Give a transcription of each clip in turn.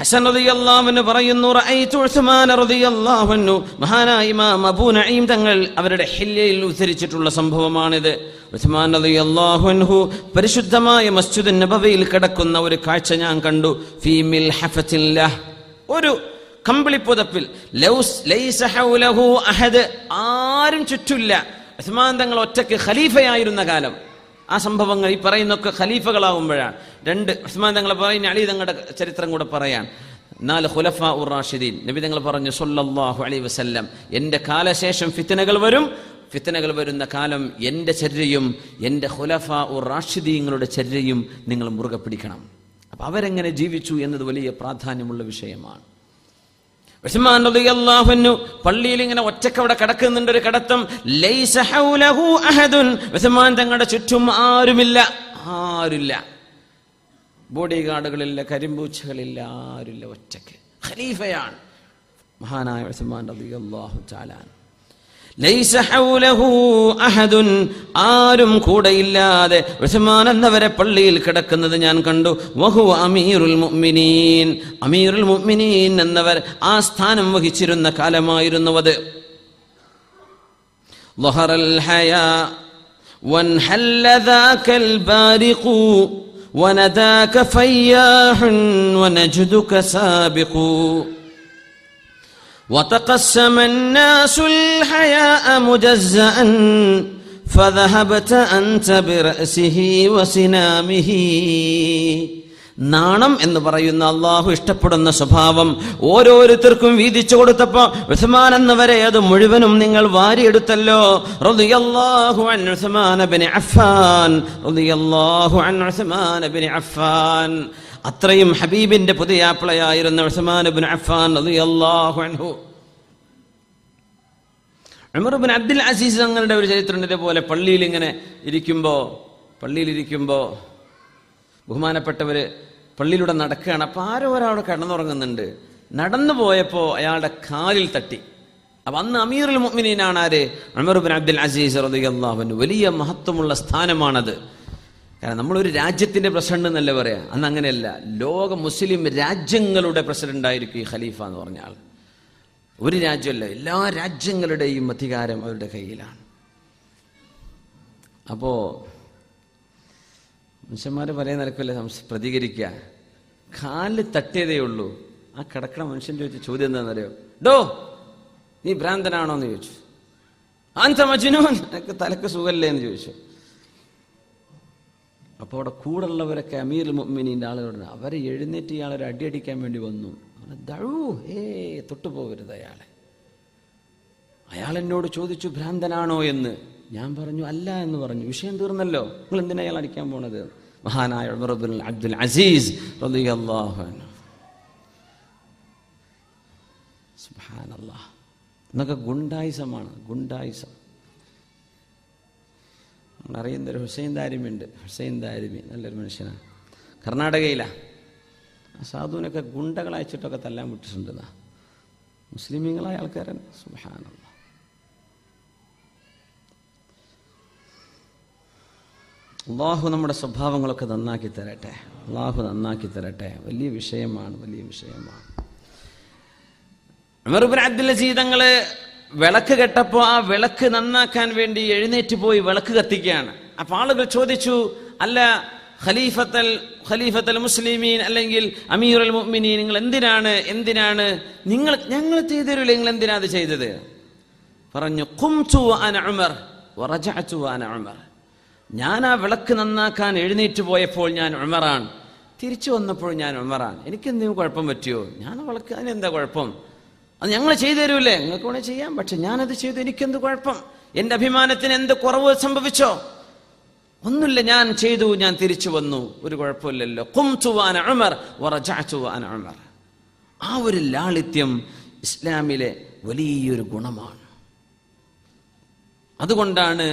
ഹസൻ റളിയല്ലാഹു അൻഹു പറയുന്നു, റഅയ്തു ഉസ്മാൻ റളിയല്ലാഹു അൻഹു, മഹാനായ ഇമാം അബൂ നഈം തങ്ങൾ അവരുടെ ഹില്യയിൽ ഉദ്ധരിച്ചിട്ടുള്ള സംഭവമാണിത്. ഉസ്മാൻ റളിയല്ലാഹു അൻഹു പരിശുദ്ധമായ മസ്ജിദുൻ നബവിയിൽ കിടക്കുന്ന ഒരു കാഴ്ച ഞാൻ കണ്ടു. ഫീ മിൽഹഫത്തില്ലാഹ്, ഒരു കമ്പിളിപ്പുതപ്പിൽ, ലൈസ ഹൗലഹു അഹദ്, ആരും ചുറ്റില്ല. ഉസ്മാൻ തങ്ങൾ ഒറ്റയ്ക്ക് ഖലീഫയായിരുന്ന കാലം. ആ സംഭവങ്ങൾ ഈ പറയുന്നൊക്കെ ഖലീഫകളാവുമ്പോഴാണ്. രണ്ട് ഉസ്മാൻ തങ്ങൾ പറയുന്ന, അലി തങ്ങളുടെ ചരിത്രം കൂടെ പറയാൻ. 4 ഖുലഫാ ഉർ റാഷിദീൻ, നബി തങ്ങൾ പറഞ്ഞു സല്ലല്ലാഹു അലൈഹി വസല്ലം, എൻ്റെ കാലശേഷം ഫിത്നകൾ വരും, ഫിത്നകൾ വരുന്ന കാലം എൻ്റെ ചര്യയും എൻ്റെ ഖുലഫാ ഉർ റാഷിദീങ്ങളുടെ ചര്യയും നിങ്ങൾ മുറുകെ പിടിക്കണം. അപ്പം അവരെങ്ങനെ ജീവിച്ചു എന്നത് വലിയ പ്രാധാന്യമുള്ള വിഷയമാണ്. ഉസ്മാൻ റളിയല്ലാഹു അൻഹു പള്ളിയിൽ ഇങ്ങനെ ഒറ്റയ്ക്ക് അവിടെ കിടക്കുന്നുണ്ട്. ഒരു കിടത്തം, ലൈസ ഹൗലഹു അഹദുൻ, ഉസ്മാൻ തങ്ങളുടെ ചുറ്റും ആരുമില്ല, ബോഡി ഗാർഡുകളില്ല, കരിമ്പൂച്ചകളില്ല, ആരുമില്ല, ഒറ്റയ്ക്ക് ഖലീഫയാണ് മഹാനായ ഉസ്മാൻ റളിയല്ലാഹു തആല. ലൈസ ഹൗലഹു അഹദുൻ, ആരും കൂടെയില്ലാതെ ഉസ്മാൻ എന്നവരെ പള്ളിയിൽ കിടക്കുന്നത് ഞാൻ കണ്ടു. വഹുവ അമീറുൽ മുഅ്മിനീൻ, അമീറുൽ മുഅ്മിനീൻ എന്നവർ ആ സ്ഥാനം വഹിച്ചിരുന്ന കാലമായിരുന്നു അത്. ളഹറൽ ഹയാ വൻഹല്ല ദാകൽ ബാരിഖു വനദാക ഫയ്യാഹുൻ വനജ്ദുക സാബിഖു وتقسم الناس الحياء مجزأ فذهبت أنت برأسه وسنامه. നാണം എന്ന് പറയുന്ന അള്ളാഹു ഇഷ്ടപ്പെടുന്ന സ്വഭാവം ഓരോരുത്തർക്കും വീതിച്ചു കൊടുത്തപ്പോൾ ഉസ്മാൻ എന്നവരെ അത് മുഴുവനും നിങ്ങൾ വാരിയെടുത്തല്ലോ. റളിയല്ലാഹു അൻ ഉസ്മാൻ ഇബ്നു അഫ്ഫാൻ, റളിയല്ലാഹു അൻ ഉസ്മാൻ ഇബ്നു അഫ്ഫാൻ. അത്രയും ഹബീബിന്റെ പുതിയാപ്പിളയായിരുന്ന ഉസ്മാൻ ഇബ്നു അഫ്ഫാൻ റളിയല്ലാഹു അൻഹു. ഉമർ ഇബ്നു അബ്ദുൽ അസീസ് തങ്ങളുടെ ഒരു ചരിത്രം ഇതേപോലെ പള്ളിയിൽ ഇരിക്കുമ്പോൾ ബഹുമാനപ്പെട്ടവര് പള്ളിയിലൂടെ നടക്കുകയാണ്. അപ്പോൾ ആരോ ഒരാൾ കിടന്നുറങ്ങുന്നുണ്ട്. നടന്നു പോയപ്പോൾ അയാളുടെ കാലിൽ തട്ടി. അപ്പം അന്ന് അമീറുൽ മുഅ്മിനീനാണ് ആര്? ഉമർ ഇബ്നു അബ്ദുൽ അസീസ് റളിയല്ലാഹു അൻഹു. വലിയ മഹത്വമുള്ള സ്ഥാനമാണത്. കാരണം നമ്മളൊരു രാജ്യത്തിൻ്റെ പ്രസിഡന്റ് എന്നല്ല പറയാം, അന്ന് അങ്ങനെയല്ല. ലോക മുസ്ലിം രാജ്യങ്ങളുടെ പ്രസിഡന്റ് ആയിരിക്കും ഈ ഖലീഫ എന്ന് പറഞ്ഞാൽ. ഒരു രാജ്യമല്ല, എല്ലാ രാജ്യങ്ങളുടെയും അധികാരം അവരുടെ കയ്യിലാണ്. അപ്പോൾ മനുഷ്യന്മാർ പറയാൻ നിരക്കില്ല പ്രതികരിക്കുക. കാലിൽ തട്ടിയതേ ഉള്ളൂ. ആ കിടക്കണ മനുഷ്യൻ ചോദിച്ച ചോദ്യം എന്താണെന്നറിയോ? ഡോ, നീ ഭ്രാന്തനാണോ എന്ന് ചോദിച്ചു. അൻത മജ്നൂൻ, എനിക്ക് തലക്ക് സുഖല്ലേ എന്ന് ചോദിച്ചു. അപ്പോൾ അവിടെ കൂടുള്ളവരൊക്കെ അമീറുൽ മുഅ്മിനീൻ്റെ ആളുകളുണ്ട്. അവരെ എഴുന്നേറ്റ് ഇയാളൊരു അടിയടിക്കാൻ വേണ്ടി വന്നു. തൊട്ടുപോകരുത് അയാളെ. അയാൾ എന്നോട് ചോദിച്ചു ഭ്രാന്തനാണോ എന്ന്. ഞാൻ പറഞ്ഞു അല്ല എന്ന് പറഞ്ഞു. വിഷയം തീർന്നല്ലോ, നിങ്ങൾ എന്തിനാ അയാൾ അടിക്കാൻ പോണത്? മഹാനായ ഉമർ ഇബ്നു അബ്ദുൽ അസീസ് റളിയല്ലാഹു അൻഹു. സുബ്ഹാനല്ലാഹ്, എന്നൊക്കെ ഗുണ്ടായിസമാണ്, ഗുണ്ടായിസം. അറിയുന്നൊരു ഹുസൈൻ ദാരിമി ഉണ്ട്. ഹുസൈൻ ദാരിമി നല്ലൊരു മനുഷ്യനാണ്, കർണാടകയിലാണ്. ആ സാധുവിനൊക്കെ ഗുണ്ടകളയച്ചിട്ടൊക്കെ തല്ലാൻ വിട്ടിട്ടുണ്ടെന്നാ, മുസ്ലിമീങ്ങളായ ആൾക്കാരാണ്. സുബ്ഹാനല്ലാഹ്. അള്ളാഹു നമ്മുടെ സ്വഭാവങ്ങളൊക്കെ നന്നാക്കി തരട്ടെ. അള്ളാഹു നന്നാക്കി തരട്ടെ. വലിയ വിഷയമാണ്, വലിയ വിഷയമാണ്. ഉമർ ഇബ്നു അബ്ദുൽ അസീസ് തങ്ങള് വിളക്ക് കെട്ടപ്പോൾ ആ വിളക്ക് നന്നാക്കാൻ വേണ്ടി എഴുന്നേറ്റ് പോയി വിളക്ക് കത്തിക്കുകയാണ്. അപ്പോൾ ആളുകൾ ചോദിച്ചു, അല്ല ഖലീഫത്തൽ മുസ്ലിമീൻ അല്ലെങ്കിൽ അമീറുൽ മുഅ്മിനീൻ, നിങ്ങൾ എന്തിനാണ് ഞങ്ങൾ ചെയ്തരില്ല, നിങ്ങൾ എന്തിനാ അത് ചെയ്തത്? പറഞ്ഞു, ഖുംതു അന ഉമർ വറജഅതു അന ഉമർ. ഞാൻ ആ വിളക്ക് നന്നാക്കാൻ എഴുന്നേറ്റ് പോയപ്പോൾ ഞാൻ ഉമറാണ്, തിരിച്ചു വന്നപ്പോൾ ഞാൻ ഉമറാണ്. എനിക്കെന്തെങ്കിലും കുഴപ്പം പറ്റിയോ? ഞാൻ വിളക്ക്, അതിനെന്താ കുഴപ്പം? അത് ഞങ്ങൾ ചെയ്തു തരൂലേ? നിങ്ങൾക്ക് വേണേൽ ചെയ്യാം, പക്ഷെ ഞാനത് ചെയ്തു, എനിക്കെന്ത് കുഴപ്പം? എൻ്റെ അഭിമാനത്തിന് എന്ത് കുറവ് സംഭവിച്ചോ? ഒന്നുമില്ല, ഞാൻ ചെയ്തു, ഞാൻ തിരിച്ചു വന്നു, ഒരു കുഴപ്പമില്ലല്ലോ. ഖുംതു അന ഉമർ വറജഅതു അന ഉമർ. ആ ഒരു ലാളിത്യം ഇസ്ലാമിലെ വലിയൊരു ഗുണമാണ്. അതുകൊണ്ടാണ്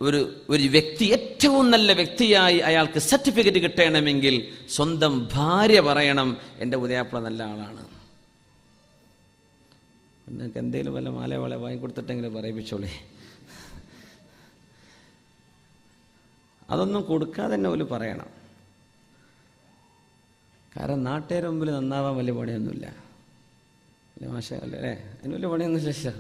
ഒരു വ്യക്തി ഏറ്റവും നല്ല വ്യക്തിയായി അയാൾക്ക് സർട്ടിഫിക്കറ്റ് കിട്ടണമെങ്കിൽ സ്വന്തം ഭാര്യ പറയണം, എൻ്റെ ഉദയാപ്പിള നല്ല ആളാണ്. നിങ്ങൾക്ക് എന്തെങ്കിലും വല്ല മാല വള വാങ്ങിക്കൊടുത്തിട്ടെങ്കിലും പറയിപ്പിച്ചോളേ. അതൊന്നും കൊടുക്കാതെ തന്നെ ഓല് പറയണം. കാരണം നാട്ടുകാരുടെ മുമ്പിൽ നന്നാവാൻ വലിയ പണിയൊന്നുമില്ല. മാഷല്ലേ അല്ലേ? അതിന് വലിയ പണിയൊന്നുമില്ല.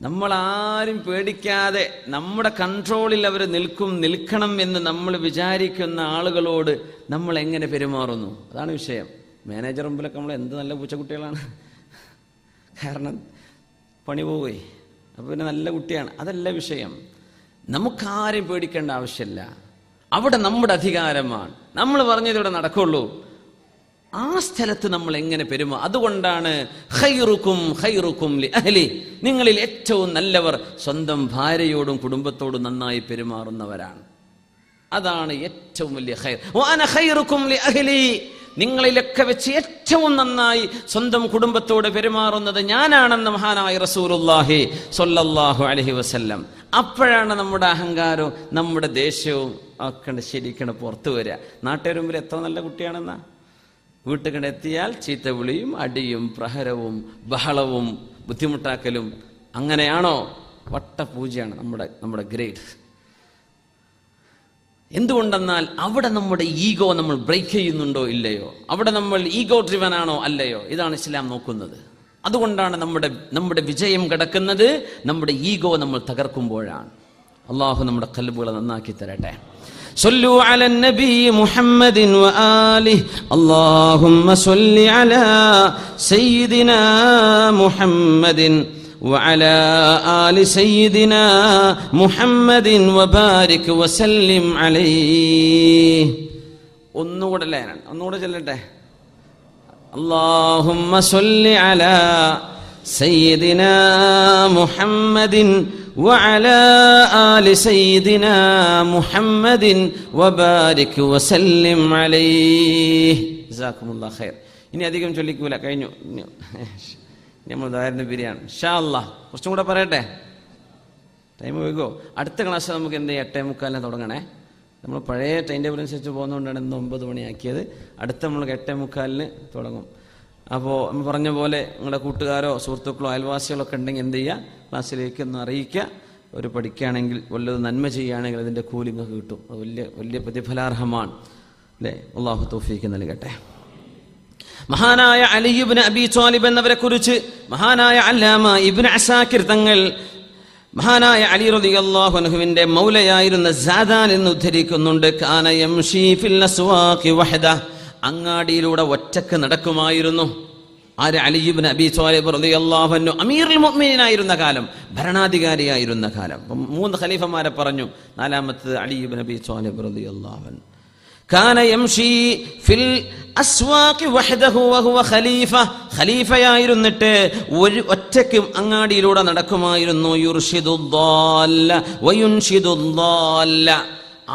നമ്മളാരും പേടിക്കാതെ നമ്മുടെ കൺട്രോളിൽ അവർ നിൽക്കണം എന്ന് നമ്മൾ വിചാരിക്കുന്ന ആളുകളോട് നമ്മൾ എങ്ങനെ പെരുമാറുന്നു, അതാണ് വിഷയം. മാനേജർ മുമ്പിലൊക്കെ നമ്മൾ എന്ത് നല്ല പൂച്ചക്കുട്ടികളാണ്, കാരണം പണി പോവുകയെ. അപ്പോൾ പിന്നെ നല്ല കുട്ടിയാണ്, അതല്ല വിഷയം. നമുക്കാരും പേടിക്കേണ്ട ആവശ്യമില്ല. അവിടെ നമ്മുടെ അധികാരമാണ്, നമ്മൾ പറഞ്ഞതിവിടെ നടക്കുള്ളൂ. ആ സ്ഥലത്ത് നമ്മൾ എങ്ങനെ പെരുമാ. അതുകൊണ്ടാണ് ഖൈറുക്കും ഖൈറുക്കും ലി അഹ്ലി, നിങ്ങളിൽ ഏറ്റവും നല്ലവർ സ്വന്തം ഭാര്യയോടും കുടുംബത്തോടും നന്നായി പെരുമാറുന്നവരാണ്. അതാണ് ഏറ്റവും വലിയ ഖൈർ. വഅന ഖൈറുക്കും ലി അഹ്ലി, നിങ്ങളിലൊക്കെ വെച്ച് ഏറ്റവും നന്നായി സ്വന്തം കുടുംബത്തോട് പെരുമാറുന്നത് ഞാനാണെന്ന് മഹാനായ റസൂലുള്ളാഹി സ്വല്ലല്ലാഹു അലൈഹി വസല്ലം. അപ്പോഴാണ് നമ്മുടെ അഹങ്കാരവും നമ്മുടെ ദേഷ്യവും ഒക്കെ ശരിക്കണ പുറത്തു വരിക. നാട്ടുകാരുടെ മുമ്പിൽ എത്ര നല്ല കുട്ടിയാണെന്നാ, വീട്ടിൽ എത്തിയാൽ ചീത്ത വിളിയും അടിയും പ്രഹരവും ബഹളവും ബുദ്ധിമുട്ടാക്കലും. അങ്ങനെയാണോ? വട്ടപൂജയാണ് നമ്മുടെ ഗ്രേഡ്. എന്തുകൊണ്ടെന്നാൽ അവിടെ നമ്മുടെ ഈഗോ നമ്മൾ ബ്രേക്ക് ചെയ്യുന്നുണ്ടോ ഇല്ലയോ, അവിടെ നമ്മൾ ഈഗോ ഡ്രിവൻ ആണോ അല്ലയോ, ഇതാണ് ഇസ്ലാം നോക്കുന്നത്. അതുകൊണ്ടാണ് നമ്മുടെ വിജയം കിടക്കുന്നത് നമ്മുടെ ഈഗോ നമ്മൾ തകർക്കുമ്പോഴാണ്. അള്ളാഹു നമ്മുടെ ഖൽബുകളെ നന്നാക്കി തരട്ടെ. സല്ലു അലൻ നബി മുഹമ്മദിൻ വആലിഹി അല്ലാഹുമ്മ സല്ലി അലാ സയ്യിദിനാ മുഹമ്മദിൻ وعلى آل سيدنا محمد وبارك وسلم عليه. ഒന്നുകൂടെ ചൊല്ലട്ടെ. اللهم صل على سيدنا محمد وعلى آل سيدنا محمد وبارك وسلم عليه. جزاكم الله خير. ഇനി അധികം ചൊല്ലിക്കൂല, കഴിഞ്ഞു. നമ്മൾ ദാരിദ്ര്യ ബിരിയാണി ഇൻഷാ അല്ലാഹ് കുറച്ചും കൂടെ പറയട്ടെ, ടൈം വൈകോ. അടുത്ത ക്ലാസ് നമുക്ക് എന്ത് 8:45 തുടങ്ങണേ. നമ്മൾ പഴയ ടൈം ടേബിൾ അനുസരിച്ച് പോകുന്നതുകൊണ്ടാണ് ഇന്ന് 9 മണിയാക്കിയത്. അടുത്ത നമ്മൾ 8:45 തുടങ്ങും. അപ്പോൾ നമ്മൾ പറഞ്ഞ പോലെ നിങ്ങളുടെ കൂട്ടുകാരോ സുഹൃത്തുക്കളോ അയൽവാസികളോ ഒക്കെ ഉണ്ടെങ്കിൽ എന്ത് ചെയ്യുക, ക്ലാസ്സിലേക്ക് ഒന്ന് അറിയിക്കുക. ഒരു പഠിക്കുകയാണെങ്കിൽ വല്ലതും നന്മ ചെയ്യുകയാണെങ്കിൽ അതിൻ്റെ കൂലി നിങ്ങൾക്ക് കിട്ടും. അത് വലിയ പ്രതിഫലാർഹമാണ് അല്ലേ. അല്ലാഹു തൗഫീഖ് നൽകട്ടെ. മഹാനായ അലി ഇബ്നു അബീ ത്വാലിബ് എന്നവരെ കുറിച്ച് മഹാനായ അല്ലാമ ഇബ്നു അസാക്കിർ തങ്ങൾ മഹാനായ അലി റളിയല്ലാഹു അൻഹുവിന്റെ മൗലയായിരുന്ന സാദാൻ എന്ന് ഉദ്ധരിക്കുന്നുണ്ട്. കാന യംശി ഫിൽ അസ്വാഖി വഹദ, അങ്ങാടിയിലൂടെ ഒറ്റക്ക് നടക്കുമായിരുന്നു. ആര്? അലി ഇബ്നു അബീ ത്വാലിബ് റളിയല്ലാഹു അൻഹു അമീറുൽ മുഅ്മിനീനായിരുന്ന കാലം, ഭരണാധികാരിയായിരുന്ന കാലം. 3 ഖലീഫമാരെ പറഞ്ഞു, 4ാമത്തെ അലി ഇബ്നു അബീ ത്വാലിബ് റളിയല്ലാഹു അൻഹു. കാന യംശി ഫിൽ അസ്വാഖി വഹദഹു വഹുവ ഖലീഫ, ഖലീഫയായിരുന്നിട്ട് ഒറ്റയ്ക്ക് അങ്ങാടിയിലൂടെ നടക്കുമായിരുന്നു. യുർഷിദുദ്ദാല്ല വയുൻഷിദുദ്ദാല്ല,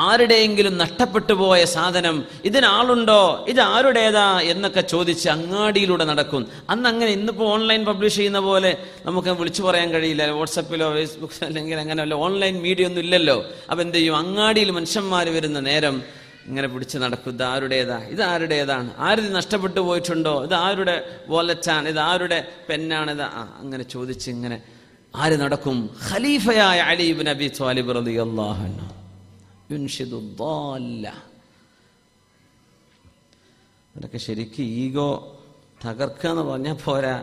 ആരുടെയെങ്കിലും നഷ്ടപ്പെട്ടു പോയ സാധനം ഇതിനാളുണ്ടോ, ഇത് ആരുടേതാ എന്നൊക്കെ ചോദിച്ച് അങ്ങാടിയിലൂടെ നടക്കും. അന്ന് അങ്ങനെ, ഇന്നിപ്പോൾ ഓൺലൈൻ പബ്ലിഷ് ചെയ്യുന്ന പോലെ നമുക്ക് വിളിച്ചു പറയാൻ കഴിയില്ല. വാട്സപ്പിലോ ഫേസ്ബുക്കിലോ അല്ലെങ്കിൽ അങ്ങനെ വല്ല ഓൺലൈൻ മീഡിയ ഒന്നും ഇല്ലല്ലോ. അപ്പം എന്ത് ചെയ്യും, അങ്ങാടിയിൽ മനുഷ്യന്മാർ വരുന്ന നേരം ഇങ്ങനെ പിടിച്ച് നടക്കും. ഇത് ആരുടേതാ, ഇത് ആരുടേതാണ്, ആരിത് നഷ്ടപ്പെട്ടു പോയിട്ടുണ്ടോ, ഇത് ആരുടെ വാലറ്റാണ്, ഇത് ആരുടെ പെന്നാണ്, ഇത് അങ്ങനെ ചോദിച്ച് ഇങ്ങനെ ആര് നടക്കും? ഖലീഫയായ അലി ഇബ്നു അബീ ത്വാലിബ് റളിയല്ലാഹു അൻഹു. യുൻഷിദുദ്ദാല്ല, അതൊക്കെ ശരിക്കും ഈഗോ തകർക്കുക എന്ന് പറഞ്ഞാൽ പോരാ,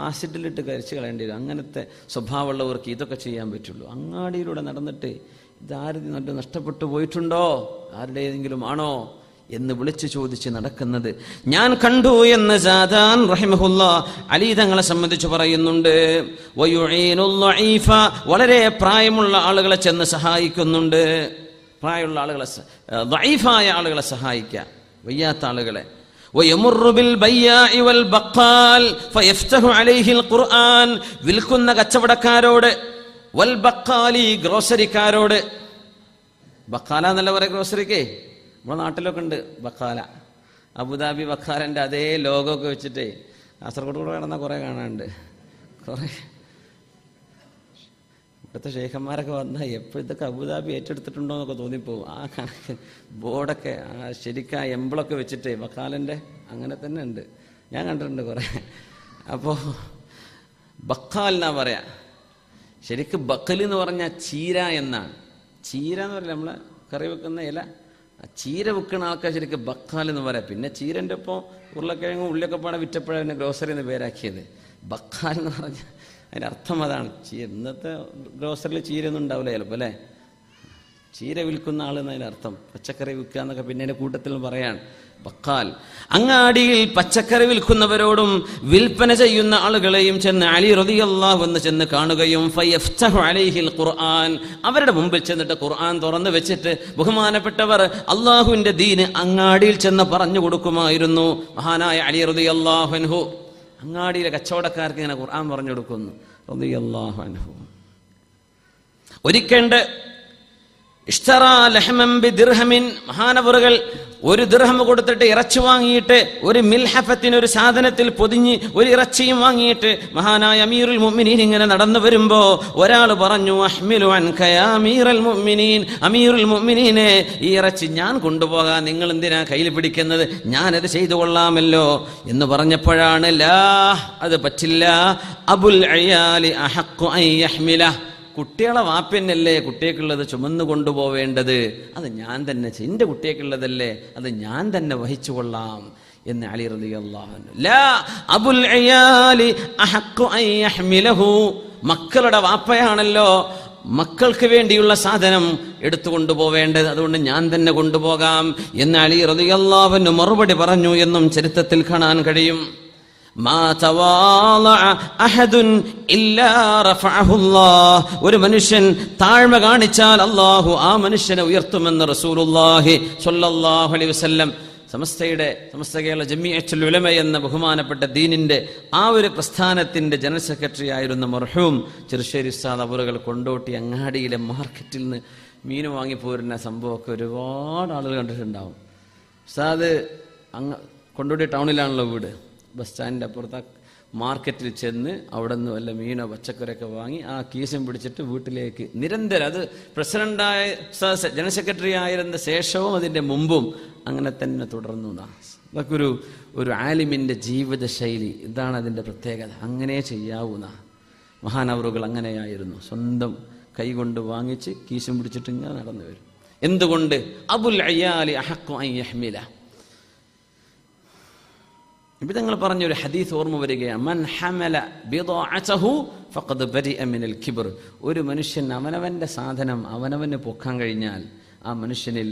ആസിഡിലിട്ട് കരിച്ച് കളയേണ്ടി വരും. അങ്ങനത്തെ സ്വഭാവമുള്ളവർക്ക് ഇതൊക്കെ ചെയ്യാൻ പറ്റുള്ളൂ. അങ്ങാടിയിലൂടെ നടന്നിട്ട് ഇതാരും നഷ്ടപ്പെട്ടു പോയിട്ടുണ്ടോ, ആരുടെ ഏതെങ്കിലും ആണോ എന്ന് വിളിച്ചു ചോദിച്ച് നടക്കുന്നത് ഞാൻ കണ്ടു എന്ന് സാദാൻ റഹിമഹുല്ലാഹ് അലി തങ്ങളെ സംബന്ധിച്ച് പറയുന്നുണ്ട്. വളരെ പ്രായമുള്ള ആളുകളെ ചെന്ന് സഹായിക്കുന്നുണ്ട്. പ്രായമുള്ള ആളുകളെ, ദഈഫായ ആളുകളെ സഹായിക്കുക, വയ്യാത്ത ആളുകളെ. വിൽക്കുന്ന കച്ചവടക്കാരോട്, വൽ ബക്കാലി ഗ്രോസറിക്കാരോട്. ബക്കാല എന്നല്ല പറയാം ഗ്രോസറിക്ക്, നമ്മുടെ നാട്ടിലൊക്കെ ഉണ്ട് ബക്കാല. അബുദാബി ബക്കാലൻ്റെ അതേ ലോഗോ ഒക്കെ വെച്ചിട്ടേ കാസർഗോഡ് കൂടെ കിടന്നാൽ കുറേ കാണാനുണ്ട്. കുറേ ഇവിടുത്തെ ഷെയ്ഖന്മാരൊക്കെ വന്നാൽ എപ്പോഴത്തൊക്കെ അബുദാബി ഏറ്റെടുത്തിട്ടുണ്ടോ എന്നൊക്കെ തോന്നിപ്പോവും. ആ കണക്ക് ബോർഡൊക്കെ ശരിക്കും ആ എംബിളൊക്കെ വെച്ചിട്ടേ ബക്കാലൻ്റെ അങ്ങനെ തന്നെ ഉണ്ട്, ഞാൻ കണ്ടിട്ടുണ്ട് കുറേ. അപ്പോൾ ബക്കാൽ എന്നാ പറയാ. ശരിക്കും ബക്കൽ എന്ന് പറഞ്ഞാൽ ചീര എന്നാണ്. ചീര എന്ന് പറഞ്ഞാൽ നമ്മളെ കറി വെക്കുന്ന ഇല, ചീര വിൽക്കുന്ന ആൾക്കാർ ശരിക്കും ബക്കാൽ എന്ന് പറയാം. പിന്നെ ചീരൻ്റെ ഒപ്പം ഉരുളക്കിഴങ്ങും ഉള്ളിയൊക്കെ പാടെ വിറ്റപ്പോഴാണ് പിന്നെ ഗ്രോസറി എന്ന് പേരാക്കിയത്. ബക്കാൽ എന്ന് പറഞ്ഞാൽ അതിൻ്റെ അർത്ഥം അതാണ്. ഇന്നത്തെ ഗ്രോസറിയിൽ ചീരയൊന്നും ഉണ്ടാവില്ല ചിലപ്പോൾ അല്ലേ. ചീര വിൽക്കുന്ന ആൾ എന്നതിൻ്റെ അർത്ഥം. പച്ചക്കറി വിൽക്കുക എന്നൊക്കെ പിന്നെ അതിൻ്റെ കൂട്ടത്തിൽ പറയാൻ ബക്കാൽ. അങ്ങാടിയിൽ പച്ചക്കറി വിൽക്കുന്നവരോടും വിൽപ്പന ചെയ്യുന്ന ആളുകളെയും ചെന്ന് അലി റളിയല്ലാഹു അൻഹു ചെന്ന് കാണുകയും ഫയഫ്തഹു അലൈഹിൽ ഖുർആൻ, അവരുടെ മുമ്പിൽ ചെന്നിട്ട് ഖുർആൻ തുറന്നു വെച്ചിട്ട് ബഹുമാനപ്പെട്ടവർ അള്ളാഹുവിൻ്റെ ദീന് അങ്ങാടിയിൽ ചെന്ന് പറഞ്ഞു കൊടുക്കുമായിരുന്നു. മഹാനായ അലി റളിയല്ലാഹു അൻഹു അങ്ങാടിയിലെ കച്ചവടക്കാർക്ക് ഇങ്ങനെ ഖുർആൻ പറഞ്ഞു കൊടുക്കുന്നു റളിയല്ലാഹു അൻഹു. ഒരിക്കണ്ട് ഇഷ്തറാ ലഹമൻ ബിദിർഹമിൻ, മഹാനവറുകൾ ഒരു ദിർഹം കൊടുത്തിട്ട് ഇറച്ചി വാങ്ങിയിട്ട് ഒരു മിൽഹഫത്തിന്, ഒരു സാധനത്തിൽ പൊതിഞ്ഞ് ഒരു ഇറച്ചിയും വാങ്ങിയിട്ട് മഹാനായ അമീറുൽ മുഅ്മിനീൻ ഇങ്ങനെ നടന്നു വരുമ്പോ ഒരാൾ പറഞ്ഞു, അഹ്മിലു അൻക യാ അമീറുൽ മുഅ്മിനീൻ, അമീറുൽ മുഅ്മിനീനെ ഈ ഇറച്ചി ഞാൻ കൊണ്ടുപോകാൻ നിങ്ങൾ എന്തിനാ കയ്യിൽ പിടിക്കുന്നത്, ഞാനത് ചെയ്തു കൊള്ളാമല്ലോ എന്ന് പറഞ്ഞപ്പോഴാണ് ലാ, അത് പറ്റില്ല, അബുൽ അയാലി അഹഖു അൻ യഹ്മില, കുട്ടികളെ വാപ്പന്നല്ലേ കുട്ടിയേക്കുള്ളത് ചുമന്നു കൊണ്ടുപോവേണ്ടത്, അത് ഞാൻ തന്നെ, എൻ്റെ കുട്ടിയേക്കുള്ളതല്ലേ അത് ഞാൻ തന്നെ വഹിച്ചു കൊള്ളാം എന്ന് അലി റളിയല്ലാഹു അൻഹു. ലാ അബുൽ അയാലി അഹഖു അൻ യഹ്മിലഹു, മക്കളുടെ വാപ്പയാണല്ലോ മക്കൾക്ക് വേണ്ടിയുള്ള സാധനം എടുത്തു കൊണ്ടുപോവേണ്ടത്, അതുകൊണ്ട് ഞാൻ തന്നെ കൊണ്ടുപോകാം എന്ന് അലി റളിയല്ലാഹു അൻഹു മറുപടി പറഞ്ഞു എന്നും ചരിത്രത്തിൽ കാണാൻ കഴിയും. മാ തവാളഅ അഹദുൻ ഇല്ലാ റഫഅഹുല്ലാഹ്, ഒരു മനുഷ്യൻ താഴ്മ കാണിച്ചാൽ അല്ലാഹു ആ മനുഷ്യനെ ഉയർത്തുമെന്ന് റസൂലുള്ളാഹി സ്വല്ലല്ലാഹു അലൈഹി വസല്ലം. സമസ്ത കേരള ജമിഅത്തുൽ ഉലമ എന്ന ബഹുമാനപ്പെട്ട ദീനിന്റെ ആ ഒരു പ്രസ്ഥാനത്തിന്റെ ജനറൽ സെക്രട്ടറി ആയിരുന്ന മർഹൂം ചെറുശ്ശേരി ഉസ്താദ് അവറുകൾ കൊണ്ടോട്ടി അങ്ങാടിയിലെ മാർക്കറ്റിൽ നിന്ന് മീൻ വാങ്ങിപ്പോരുന്ന സംഭവമൊക്കെ ഒരുപാട് ആളുകൾ കണ്ടിട്ടുണ്ടാവും. ഉസ്താദ് കൊണ്ടോട്ടി ടൗണിലാണല്ലോ വീട്. ബസ് സ്റ്റാൻഡിൻ്റെ അപ്പുറത്ത് മാർക്കറ്റിൽ ചെന്ന് അവിടെ നിന്ന് വല്ല മീനോ പച്ചക്കറിയൊക്കെ വാങ്ങി ആ കീശം പിടിച്ചിട്ട് വീട്ടിലേക്ക് നിരന്തരം, അത് പ്രസിഡന്റായ ജനറൽ സെക്രട്ടറി ആയിരുന്ന ശേഷവും അതിൻ്റെ മുമ്പും അങ്ങനെ തന്നെ തുടർന്നു. അതൊക്കെ ഒരു ആലിമിൻ്റെ ജീവിത ശൈലി, ഇതാണ് അതിൻ്റെ പ്രത്യേകത. അങ്ങനെ ചെയ്യാവുന്ന മഹാനവറുകൾ അങ്ങനെയായിരുന്നു. സ്വന്തം കൈകൊണ്ട് വാങ്ങിച്ച് കീശം പിടിച്ചിട്ട് ഇങ്ങനെ നടന്നു വരും. എന്തുകൊണ്ട്? അബുൽ അയാലി അഹഖു അൻ യഹ്മില. ഇപ്പം നിങ്ങൾ പറഞ്ഞൊരു ഹദീസ് ഓർമ്മ വരികയാണ്, മൻ ഹമല ബിദാഅതഹു ഫഖദ് ബരിഅ മിനൽ കിബ്ർ. ഒരു മനുഷ്യൻ അവനവൻ്റെ സാധനം അവനവന് പൊക്കാൻ കഴിഞ്ഞാൽ ആ മനുഷ്യനിൽ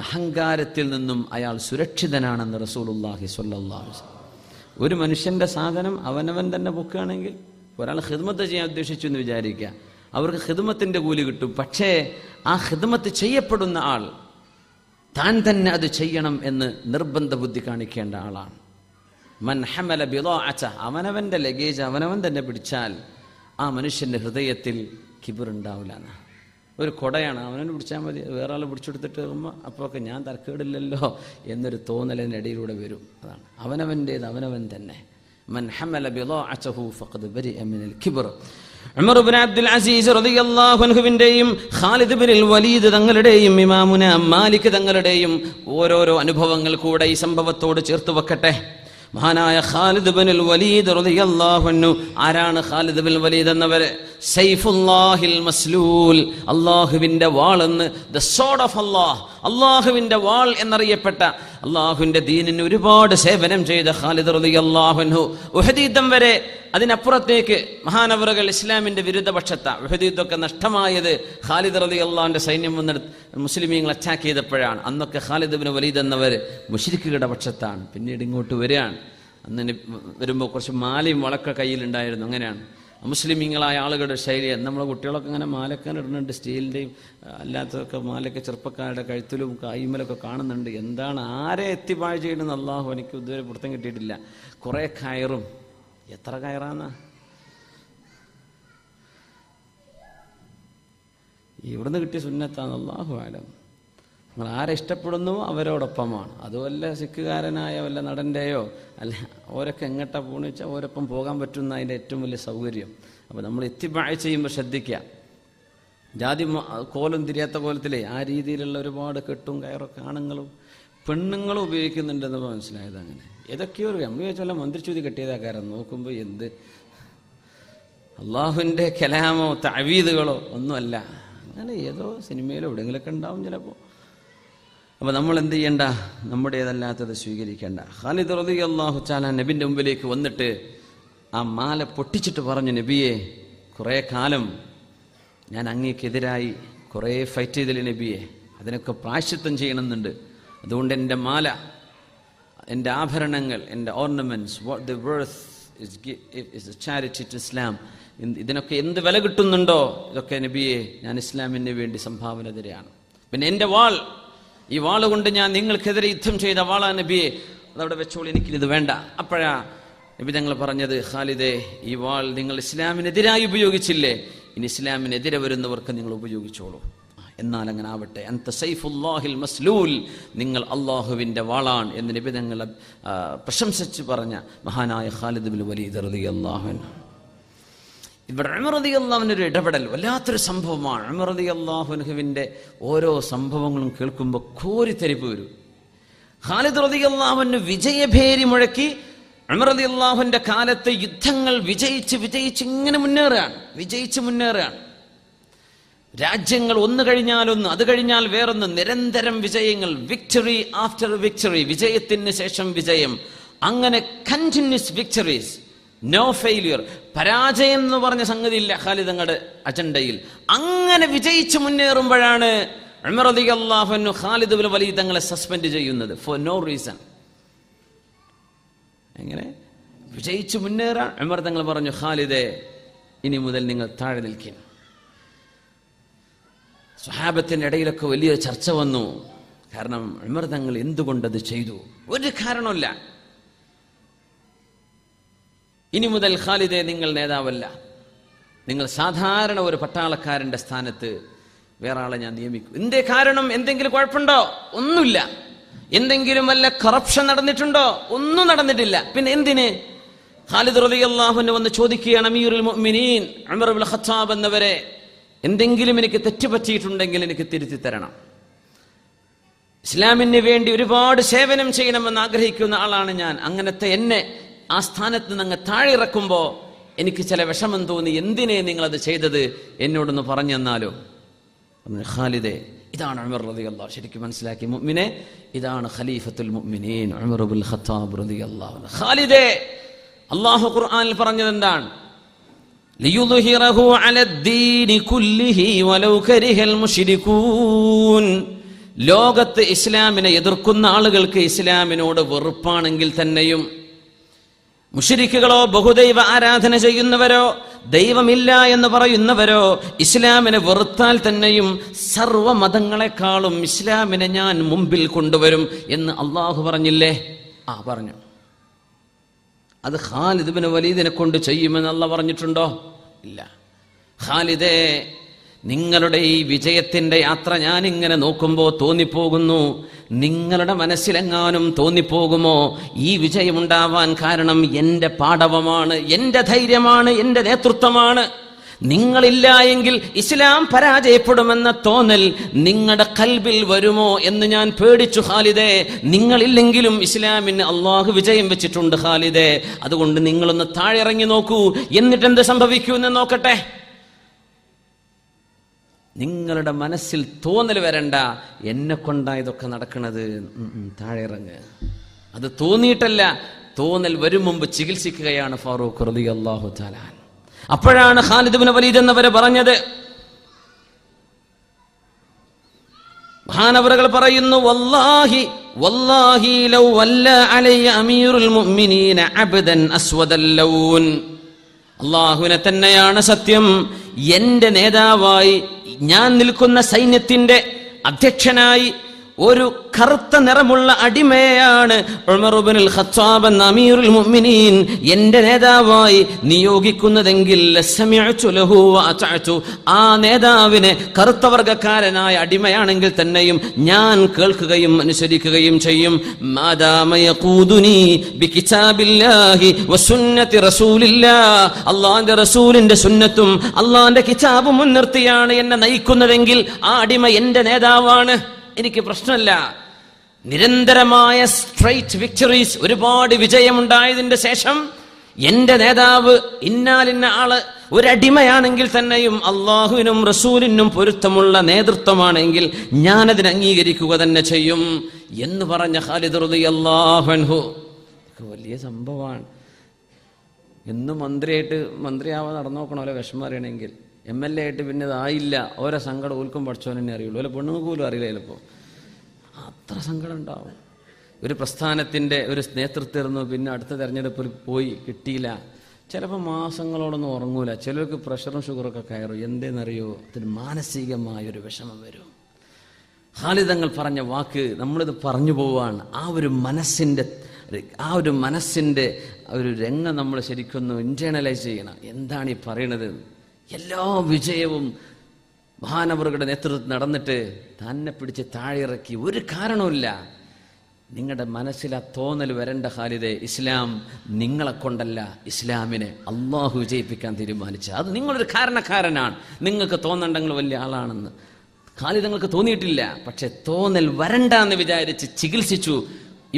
അഹങ്കാരത്തിൽ നിന്നും അയാൾ സുരക്ഷിതനാണെന്ന് റസൂലുള്ളാഹി സ്വല്ലല്ലാഹു അലൈഹി വസല്ലം. ഒരു മനുഷ്യൻ്റെ സാധനം അവനവൻ തന്നെ പൊക്കുകയാണെങ്കിൽ, ഒരാൾ ഖിദ്മത്ത് ചെയ്യാൻ ഉദ്ദേശിച്ചു എന്ന് വിചാരിക്കുക, അവർക്ക് ഖിദ്മത്തിൻ്റെ കൂലി കിട്ടും. പക്ഷേ ആ ഖിദ്മത്ത് ചെയ്യപ്പെടുന്ന ആൾ താൻ തന്നെ അത് ചെയ്യണം എന്ന് നിർബന്ധ ബുദ്ധി കാണിക്കേണ്ട ആളാണ്. മൻ ഹമല ബിദാഅത, അവനവൻ്റെ ലഗേജ് അവനവൻ തന്നെ പിടിച്ചാൽ ആ മനുഷ്യൻ്റെ ഹൃദയത്തിൽ കിബിറുണ്ടാവില്ല. ഒരു കൊടയാണ്, അവനവൻ പിടിച്ചാൽ മതി, വേറെ ആൾ പിടിച്ചെടുത്തിട്ട് വരുമ്പോൾ അപ്പോഴൊക്കെ ഞാൻ തരക്കേടില്ലല്ലോ എന്നൊരു തോന്നലിനിടയിലൂടെ വരും. അതാണ് അവനവൻ്റേത് അവനവൻ തന്നെ. മൻ ഹമല ബിദാഅതഹു ഫഖദ് ബരിഅ മിനൽ കിബ്ർ. ഉമർ ഇബ്നു അബ്ദുൽ അസീസ് റളിയല്ലാഹു അൻഹുവിന്റെയും ഖാലിദ് ഇബ്നുൽ വലീദ് തങ്ങളുടെയും ഇമാമുന മാലിക് തങ്ങളുടെയും ഓരോരോ അനുഭവങ്ങൾ കൂടെ ഈ സംഭവത്തോട് ചേർത്ത് വെക്കട്ടെ. മഹാനായ ഖാലിദ് ഇബ്നുൽ വലീദ് റളിയല്ലാഹു അൻഹു, ആരാണ് ഖാലിദ് ഇബ്നുൽ വലീദ് എന്നവർ? സൈഫുല്ലാഹിൽ മസ്ലൂൽ, അല്ലാഹുവിൻ്റെ വാൾ എന്ന്, ദ സോർഡ് ഓഫ് അല്ലാഹ്, അല്ലാഹുവിൻ്റെ വാൾ എന്നറിയപ്പെട്ട, അല്ലാഹുവിൻ്റെ ദീനിന് ഒരുപാട് സേവനം ചെയ്ത ഖാലിദ് റളിയല്ലാഹു അൻഹു. ഉഹദ് യുദ്ധം വരെ, അതിനപ്പുറത്തേക്ക് മഹാനവറുകൾ ഇസ്ലാമിൻ്റെ വിരുദ്ധപക്ഷത്ത. ഉഹദ് യുദ്ധമൊക്കെ നഷ്ടമായത് ഖാലിദ് റളിയല്ലാഹുവിൻ്റെ സൈന്യം വന്ന് മുസ്ലിമീങ്ങൾ അറ്റാക്ക് ചെയ്തപ്പോഴാണ്. അന്നൊക്കെ ഖാലിദ് ഇബ്നു വലീദ് എന്നവർ മുശ്രിക്കുകളുടെ പക്ഷത്താണ്. പിന്നീട് ഇങ്ങോട്ട് വരികയാണ്. അന്ന് വരുമ്പോൾ കുറച്ച് മാലയും വളക്ക കയ്യിലുണ്ടായിരുന്നു. അങ്ങനെയാണ് മുസ്ലിമീങ്ങളായ ആളുകളുടെ ശൈലി. നമ്മളെ കുട്ടികളൊക്കെ അങ്ങനെ മാലക്കാൻ ഇടുന്നുണ്ട്, സ്റ്റീലിൻ്റെയും അല്ലാത്തതൊക്കെ മാലയൊക്കെ ചെറുപ്പക്കാരുടെ കഴുത്തിലും കൈമലൊക്കെ കാണുന്നുണ്ട്. എന്താണ്, ആരെ എത്തിപ്പാഴ് ചെയ്യണമെന്ന് അള്ളാഹു എനിക്ക് ഇതുവരെ പിടുത്തം കിട്ടിയിട്ടില്ല. കുറേ കയറും, എത്ര കയറാന്നാ ഇവിടുന്ന് കിട്ടിയ സുന്നത്താണ്, അല്ലാഹു ആലം. നിങ്ങൾ ആരെ ഇഷ്ടപ്പെടുന്നുവോ അവരോടൊപ്പമാണ്. അതുമല്ല സിഖുകാരനായ വല്ല നടൻ്റെയോ അല്ല, ഓരൊക്കെ എങ്ങോട്ടാ പോകണമെന്ന് വെച്ചാൽ ഓരൊപ്പം പോകാൻ പറ്റുന്ന അതിൻ്റെ ഏറ്റവും വലിയ സൗകര്യം. അപ്പോൾ നമ്മൾ ഇത്തിബാഅ് ചെയ്യുമ്പോൾ ശ്രദ്ധിക്കുക. ജാതി കോലും തിരിയാത്ത കോലത്തിലേ ആ രീതിയിലുള്ള ഒരുപാട് കെട്ടും കയറൊക്കെ ആണുങ്ങളും പെണ്ണുങ്ങളും ഉപയോഗിക്കുന്നുണ്ടെന്ന് മനസ്സിലായത്. അങ്ങനെ ഏതൊക്കെയോ നമ്മൾ ചോദിച്ചാൽ മന്ത്രിച്ചൂതി കെട്ടിയതാ കാരണം നോക്കുമ്പോൾ എന്ത് അള്ളാഹുവിൻ്റെ കലാമോ തഅവീദുകളോ ഒന്നുമല്ല. അങ്ങനെ ഏതോ സിനിമയിലോ എവിടെയെങ്കിലൊക്കെ ഉണ്ടാവും ചിലപ്പോൾ. അപ്പോൾ നമ്മൾ എന്ത് ചെയ്യണ്ട? നമ്മുടേതല്ലാത്തത് സ്വീകരിക്കേണ്ട. ഖാലിദ് റളിയല്ലാഹു തആല നബിൻ്റെ മുമ്പിലേക്ക് വന്നിട്ട് ആ മാല പൊട്ടിച്ചിട്ട് പറഞ്ഞു, നബിയെ, കുറേ കാലം ഞാൻ അങ്ങേക്കെതിരായി കുറേ ഫൈറ്റ് ചെയ്തില്ല നബിയെ, അതിനൊക്കെ പ്രായശ്ചിത്തം ചെയ്യണമെന്നുണ്ട്. അതുകൊണ്ട് എൻ്റെ മാല, എൻ്റെ ആഭരണങ്ങൾ, എൻ്റെ ornaments, what the worth is a charity to Islam, ഇതിനൊക്കെ എന്ത് വില കിട്ടുന്നുണ്ടോ ഇതൊക്കെ നബിയെ ഞാൻ ഇസ്ലാമിന് വേണ്ടി സംഭാവന തരികയാണ്. പിന്നെ എൻ്റെ വാൾ, ഈ വാൾ കൊണ്ട് ഞാൻ നിങ്ങൾക്കെതിരെ യുദ്ധം ചെയ്ത വാളാ നബിയെ, അതവിടെ വെച്ചോളൂ, എനിക്കിത് വേണ്ട. അപ്പോഴാ നബി തങ്ങൾ പറഞ്ഞത്, ഖാലിദേ, ഈ വാൾ നിങ്ങൾ ഇസ്ലാമിനെതിരായി ഉപയോഗിച്ചില്ലേ, ഇനി ഇസ്ലാമിനെതിരെ വരുന്നവർക്ക് നിങ്ങൾ ഉപയോഗിച്ചോളൂ. എന്നാൽ അങ്ങനെ ആവട്ടെ. അൻത സൈഫുല്ലാഹിൽ മസ്ലൂൽ, നിങ്ങൾ അള്ളാഹുവിൻ്റെ വാളാണ് എന്ന് നബി തങ്ങൾ പ്രശംസിച്ച് പറഞ്ഞ മഹാനായ ഖാലിദ് ബിൻ വലീദ് റളിയല്ലാഹു അൻഹു. ഇവിടെ ഉമർ റളിയല്ലാഹു അൻഹു ഒരു ഇടപെടൽ വല്ലാത്തൊരു സംഭവമാണ്. ഉമർ റളിയല്ലാഹു അൻഹുവിൻ്റെ ഓരോ സംഭവങ്ങളും കേൾക്കുമ്പോൾ കോരിത്തരിപ്പ് വരും. ഖാലിദ് റളിയല്ലാഹു അൻഹു വിജയഭേരി മുഴക്കി ഉമർ റളിയല്ലാഹുവിൻ്റെ കാലത്ത് യുദ്ധങ്ങൾ വിജയിച്ച് ഇങ്ങനെ മുന്നേറുകയാണ്. രാജ്യങ്ങൾ ഒന്ന് കഴിഞ്ഞാൽ ഒന്ന്, അത് കഴിഞ്ഞാൽ വേറൊന്ന്, നിരന്തരം വിജയങ്ങൾ, വിക്ടറി ആഫ്റ്റർ വിക്ടറി, വിജയത്തിന് ശേഷം വിജയം, അങ്ങനെ കണ്ടിന്യൂസ് വിക്ടറീസ്, നോ ഫെയിലിയർ. പരാജയം എന്ന് പറഞ്ഞ സംഗതി ഇല്ല ഖാലിദ് തങ്ങളുടെ അജണ്ടയിൽ. അങ്ങനെ വിജയിച്ച് മുന്നേറുമ്പോഴാണ് ഉമർ റളിയല്ലാഹു അൻഹു ഖാലിദ് ബിൻ വലീദ് തങ്ങളെ സസ്പെൻഡ് ചെയ്യുന്നത് ഫോർ നോ റീസൺ. എങ്ങനെ വിജയിച്ച് മുന്നേറാൻ ഉമർ തങ്ങൾ പറഞ്ഞു, ഖാലിദേ, ഇനി മുതൽ നിങ്ങൾ താഴെ നിൽക്കും. സ്വഹാബത്തിൻ്റെ ഇടയിലൊക്കെ വലിയ ചർച്ച വന്നു. കാരണം ഉമർ തങ്ങൾ എന്തുകൊണ്ടത് ചെയ്തു? ഒരു കാരണമില്ല. ഇനി മുതൽ ഖാലിദേ, നിങ്ങൾ നേതാവല്ല, നിങ്ങൾ സാധാരണ ഒരു പട്ടാളക്കാരൻ്റെ സ്ഥാനത്ത് വേറെ ആളെ ഞാൻ നിയമിക്കും. എന്തേ കാരണം? എന്തെങ്കിലും കുഴപ്പമുണ്ടോ? ഒന്നുമില്ല. എന്തെങ്കിലും വല്ല കറപ്ഷൻ നടന്നിട്ടുണ്ടോ? ഒന്നും നടന്നിട്ടില്ല. പിന്നെ എന്തിന്? ഖാലിദ് റളിയല്ലാഹു അൻഹു വന്ന് ചോദിക്കുകയാണ്, അമീറുൽ മുഅ്മിനീൻ ഉമർ ഇബ്നുൽ ഖത്താബ് എന്നവരെ, എന്തെങ്കിലും എനിക്ക് തെറ്റുപറ്റിയിട്ടുണ്ടെങ്കിൽ എനിക്ക് തിരുത്തി തരണം. ഇസ്ലാമിന് വേണ്ടി ഒരുപാട് സേവനം ചെയ്യണമെന്ന് ആഗ്രഹിക്കുന്ന ആളാണ് ഞാൻ. അങ്ങനത്തെ എന്നെ ആ സ്ഥാനത്ത് നിന്ന് അങ്ങ് താഴെ ഇറക്കുമ്പോൾ എനിക്ക് ചില വിഷമം തോന്നി. എന്തിനെ നിങ്ങളത് ചെയ്തത്? എന്നോടൊന്ന് പറഞ്ഞു തന്നാലോ? ഖാലിദേ, ഇതാണ് ഉമർ റളിയല്ലാഹു ശരിക്കും മനസ്സിലാക്കി മുഅ്മിനെ, ഇതാണ് ഖലീഫത്തുൽ മുഅ്മിനീൻ ഉമർ ഇബ്നുൽ ഖത്താബ് റളിയല്ലാഹു അൻഹു. ഖാലിദേ, അല്ലാഹു ഖുർആനിൽ പറഞ്ഞത് എന്താണ്? ലിയുദ്ഹിറഹു അലദ്ദീനി കുല്ലിഹി വലൗ കരിഹൽ മുശ്രികൂൻ. ലോകത്ത് ഇസ്ലാമിനെ എതിർക്കുന്ന ആളുകൾക്ക് ഇസ്ലാമിനോട് വെറുപ്പാണെങ്കിൽ തന്നെയും, മുശ്രിക്കുകളോ ബഹുദൈവ ആരാധന ചെയ്യുന്നവരോ ദൈവമില്ല എന്ന് പറയുന്നവരോ ഇസ്ലാമിനെ വെറുത്താൽ തന്നെയും സർവ്വ മതങ്ങളെക്കാളും ഇസ്ലാമിനെ ഞാൻ മുമ്പിൽ കൊണ്ടുവരും എന്ന് അള്ളാഹു പറഞ്ഞില്ലേ? പറഞ്ഞു. അത് ഖാലിദ് ബിൻ വലീദിനെ കൊണ്ട് ചെയ്യുമെന്ന് അല്ലാഹ് പറഞ്ഞിട്ടുണ്ടോ? ഇല്ല. ഖാലിദേ, നിങ്ങളുടെ ഈ വിജയത്തിന്റെ യാത്ര ഞാനിങ്ങനെ നോക്കുമ്പോൾ തോന്നിപ്പോകുന്നു, നിങ്ങളുടെ മനസ്സിലെങ്ങാനും തോന്നിപ്പോകുമോ ഈ വിജയമുണ്ടാവാൻ കാരണം എൻ്റെ പാടവമാണ്, എൻ്റെ ധൈര്യമാണ്, എൻ്റെ നേതൃത്വമാണ്. നിങ്ങളില്ല എങ്കിൽ ഇസ്ലാം പരാജയപ്പെടുമെന്ന തോന്നൽ നിങ്ങളുടെ ഖൽബിൽ വരുമോ എന്ന് ഞാൻ പേടിച്ചു ഖാലിദേ. നിങ്ങളില്ലെങ്കിലും ഇസ്ലാമിന് അള്ളാഹു വിജയം വെച്ചിട്ടുണ്ട് ഖാലിദേ. അതുകൊണ്ട് നിങ്ങളൊന്ന് താഴെ ഇറങ്ങി നോക്കൂ, എന്നിട്ട് എന്ത് സംഭവിക്കുമെന്ന് നോക്കട്ടെ. നിങ്ങളുടെ മനസ്സിൽ തോന്നൽ വരണ്ട, എന്നെ കൊണ്ടാ ഇതൊക്കെ നടക്കുന്നത്, താഴെ ഇറങ്ങ്. അത് തോന്നിയിട്ടല്ല, തോന്നൽ വരും മുമ്പ് ചികിത്സിക്കുകയാണ് ഫാറൂഖ് റളിയല്ലാഹു തആല. അപ്പോഴാണ് ഖാലിദ് ഇബ്നു വലീദ് എന്നവരെ പറഞ്ഞത്. മഹാനവറുകൾ പറയുന്നു, വല്ലാഹി വല്ലാഹി ലൗ വല്ല അലയ്യ അമീറുൽ മുഅ്മിനീന അബ്ദൻ അസ്വദൽ ലൗൻ. അല്ലാഹുവിനെ തന്നെയാണ് സത്യം, എൻ്റെ നേതാവായി ഞാൻ നിൽക്കുന്ന സൈന്യത്തിന്റെ അധ്യക്ഷനായി ഒരു കറുത്ത നിറമുള്ള അടിമയാണ് ഉമർ ഇബ്നുൽ ഖത്താബ് എന്ന അമീറുൽ മുഅ്മിനീൻ എൻ്റെ നേതാവായി നിയോഗിക്കുന്നതെങ്കിൽ സമിഅ്തു ലഹു വഅതഅതു. ആ നേതാവിനെ കറുത്ത വർഗ്ഗക്കാരനായ അടിമയാണെങ്കിൽ തന്നെയും ഞാൻ കേൾക്കുകയും അനുസരിക്കുകയും ചെയ്യും. മാദാമ യഖൂദുനി ബികിതാബില്ലാഹി വസുന്നതി റസൂലില്ലാഹ്. അല്ലാഹുവിന്റെ റസൂലിന്റെ സുന്നത്തും അല്ലാഹുവിന്റെ കിതാബും മുൻനിർത്തിയാണ് എന്നെ നയിക്കുന്നതെങ്കിൽ ആ അടിമ എൻ്റെ നേതാവാണ്. എനിക്ക് പ്രശ്നമില്ല. നിരന്തരമായ സ്ട്രൈറ്റ് വിക്ടറീസ്, ഒരുപാട് വിജയമുണ്ടായതിന്റെ ശേഷം എൻ്റെ നേതാവ് ഇന്നാലിന്ന ആള് ഒരടിമയാണെങ്കിൽ തന്നെയും അള്ളാഹുവിനും റസൂലിനും പൊരുത്തമുള്ള നേതൃത്വമാണെങ്കിൽ ഞാനതിനെ അംഗീകരിക്കുക തന്നെ ചെയ്യും എന്ന് പറഞ്ഞ ഖാലിദ് റളിയല്ലാഹു അൻഹു. വലിയ സംഭവമാണ്. എന്നും മന്ത്രിയാവാൻ നടന്നു നോക്കണമല്ലോ വിഷമം അറിയണമെങ്കിൽ. MLA ആയിട്ട് പിന്നെ ഇതായില്ല, ഓരോ സങ്കടം ഓൽക്കും പഠിച്ചോനെ അറിയുള്ളൂ, അല്ല പെണ്ണുങ്ങൾക്ക് പോലും അറിയില്ല. ചിലപ്പോൾ അത്ര സങ്കടം ഉണ്ടാവും. ഒരു പ്രസ്ഥാനത്തിൻ്റെ ഒരു നേതൃത്വം പിന്നെ അടുത്ത തെരഞ്ഞെടുപ്പിൽ പോയി കിട്ടിയില്ല, ചിലപ്പോൾ മാസങ്ങളോടൊന്നും ഉറങ്ങൂല. ചിലർക്ക് പ്രഷറും ഷുഗറൊക്കെ കയറും. എന്തെന്നറിയോ, അതിന് മാനസികമായൊരു വിഷമം വരും. ഖാലിദ് തങ്ങൾ പറഞ്ഞ വാക്ക് നമ്മളിത് പറഞ്ഞു പോവാണ്. ആ ഒരു മനസ്സിൻ്റെ ഒരു രംഗം നമ്മൾ ശരിക്കൊന്ന് ഇൻറ്റേണലൈസ് ചെയ്യണം. എന്താണ് ഈ പറയണത്? എല്ലാ വിജയവും മഹാനവറുകളുടെ നേതൃത്വത്തിൽ നടന്നിട്ട് തന്നെ പിടിച്ച് താഴെയിറക്കി ഒരു കാരണവുമില്ല. നിങ്ങളുടെ മനസ്സിൽ ആ തോന്നൽ വരേണ്ട ഖാലിദേ, ഇസ്ലാം നിങ്ങളെ കൊണ്ടല്ല, ഇസ്ലാമിനെ അള്ളാഹു വിജയിപ്പിക്കാൻ തീരുമാനിച്ച അത് നിങ്ങളൊരു കാരണക്കാരനാണ്. നിങ്ങൾക്ക് തോന്നണ്ടെങ്കിൽ വലിയ ആളാണെന്ന് ഖാലിദ് തങ്ങൾക്ക് തോന്നിയിട്ടില്ല. പക്ഷെ തോന്നൽ വരണ്ട എന്ന് വിചാരിച്ച് ചികിത്സിച്ചു.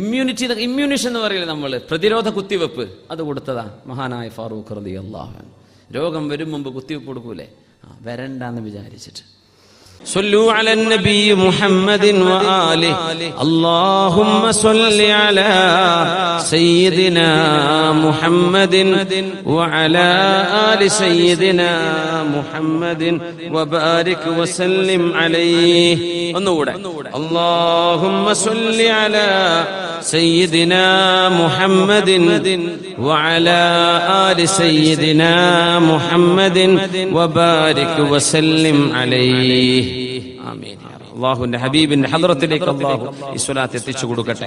ഇമ്മ്യൂണിഷൻ എന്ന് പറയില്ല നമ്മൾ, പ്രതിരോധ കുത്തിവെപ്പ്, അത് കൊടുത്തതാ മഹാനായ ഫാറൂഖ് റളിയല്ലാഹു അൻഹു. രോഗം വരും മുമ്പ് കുത്തിവെപ്പ് കൊടുക്കൂലേ, വരണ്ടെന്ന് വിചാരിച്ചിട്ട്. صلوا على النبي محمد وآله اللهم صل على سيدنا محمد وعلى آل سيدنا محمد وبارك وسلم عليه. اللهم صل على سيدنا محمد وعلى آل سيدنا محمد وبارك وسلم عليه. ആമീൻ. അല്ലാഹുവിന്റെ ഹബീബിന്റെ ഹദ്റത്തിലേക്ക് അല്ലാഹു ഈ സ്വലാത്ത് എത്തിച്ചു കൊടുക്കട്ടെ.